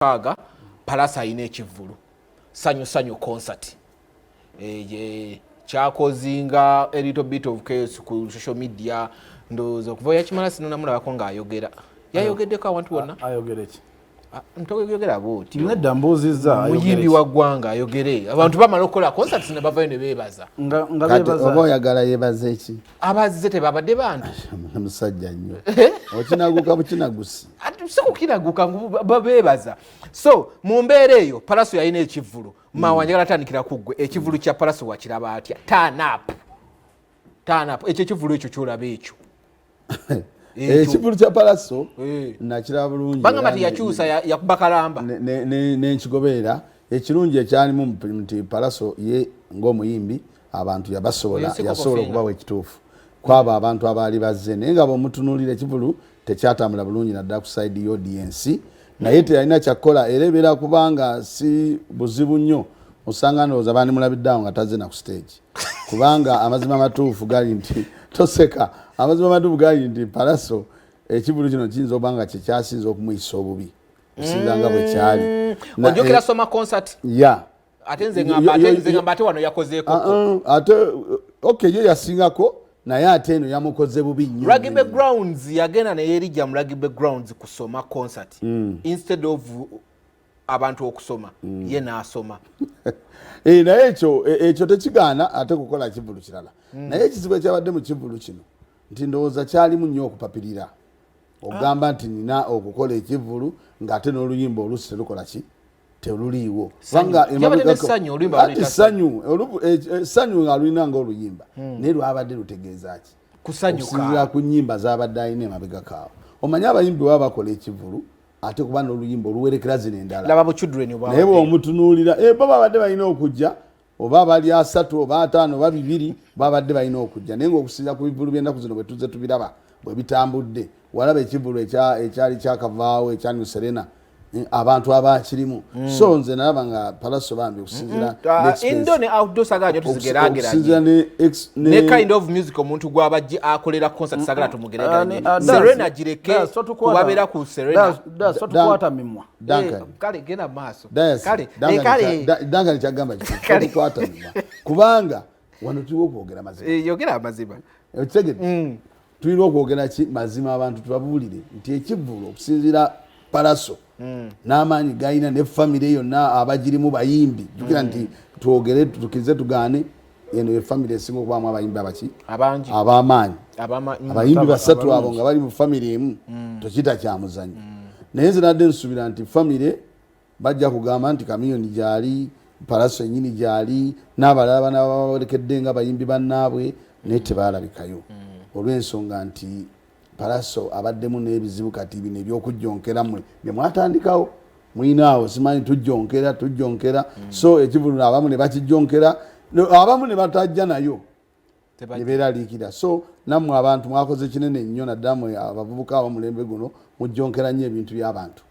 Kaga Pallaso ayina ekivvulu sanyu concert kyakozinga a little bit of chaos ku social media ndozo kuva yakimala sino namulabako ng'ayogera yayogeddeko abantu bonna ayogera ki ntogera boti nedda mbuuzizza muyimbi wa ggwanga ayogere abantu bamala okukola concert ne bavayo ne beebaza nga beebaza oba oyagala yeebaza eki abazze tebabadde bantu musajja nnyo okinaguka bukinagusi si kukiraguka babeebaza so mu mbeera eyo Pallaso yalina ekivvulu Mawa njagala atandikira ku ggwe ekivvulu kya Pallaso wakiraba atya turn up ekyo ekivvulu ekyo kyolaba ekyo ekivvulu kya Pallaso nakiraba bulungi bangamba tiyakyusa yakuba kalamba n'enkigoberera ekirungi ekyalimu nti Pallaso ye ng'omuyimbi abantu yasobola okubawa ekituufu kwabo abantu abaali bazze naye nga bw'omutunuulira ekivvulu tekyatambula bulungi naddala ku side y'audience naye teyalina kyakkola era ebeera kubanga si buzibu nnyo osanga ndowooza baani mulabiddeawo nga tazze na ku stage kubanga amazima amatuufu gali nti toseka amazima amatuufu gali nti Pallaso ekivvulu kino kiyinza okuba nga kyekyasinza okumuyisa obubi okusinza nga bwe kyali ojjukira soma concert ya ate nze ngamba ate wano yakozeeko ate okay ye yasingako naye ate eno yamukoze bubi nnyo rugby grounds yagenda naye erijja mu rugby grounds kusoma concert instead of abantu okusoma ye n'asoma naye ekyo tekigaana ate kukola ekivvulu kirala naye ekizibu ekyabadde mu kivvulu kino nti ndowooza kyalimu nnyo okupapirira ogamba nti nina okukola ekivvulu ng'ate n'oluyimba oluusi terukola ki teruliiwo essanyu nga lulina ng'oluyimba naye lwabadde lutegeeza ki okusinziira ku nnyimba z'abadde alina emabega kaawo omanyi abayimbi baba bakola ekivvulu ate kuba n'oluyimba oluwerekera zino endala naye bw'omutunuulira bo babadde balina okujja oba bali 3 oba 5 oba 2 babadde balina okujja naye ng'okusinziira ku bivvulu by'ennaku zino bwe tuzze tubiraba bwe bitambudde walaba ekivvulu ekyali kyakavaawo ekya New Serena abantu abakirimu so nze nalaba nga Pallaso bambi okusinziira indo ne outdoor sagala tuzigeraageranye ne kind of music omuntu gw'abajje akolera concert sagala tumugeraageranye Serena gireke kubabeera ku Serena so tukwata mimwa kale genda maaso danga nikyagamba tukwata mimwa kubanga wano tuliwo okwogera mazima yogera amazima okitegedde tulina okwogera ki mazima abantu tubabuulire nti ekivvulu okusinziira Pallaso n'amaanyi gayina ne famire yonna abagirimu bayimbi jukira nti twogere tukize tugaane eno ye famire esinga okubaamu abayimbi ab'amaanyi abayimbi 3 abo nga bali mu famire emu tokiyita kyamuzanyo naye nze nadde nsuubira nti famire bajja kugamba nti kamiyoni gyali Pallaso ennyini gyali n'abalala bana babolekedde nga bayimbi bannaabwe naye tebaalabikayo olw'ensonga nti Pallaso abaddemu n'ebizibu kati bino ebyokujjonkera mmwe bye mwatandikawo mwinaawo simanyi tujjonkera so ekivvulu abamu ne bakijjonkera abamu ne batajja nayo ne beeraliikira so nammwe abantu mwakoze kinene nnyo naddala mmwe abavubuka abamulembe guno mujjonkera nnyo ebintu by'abantu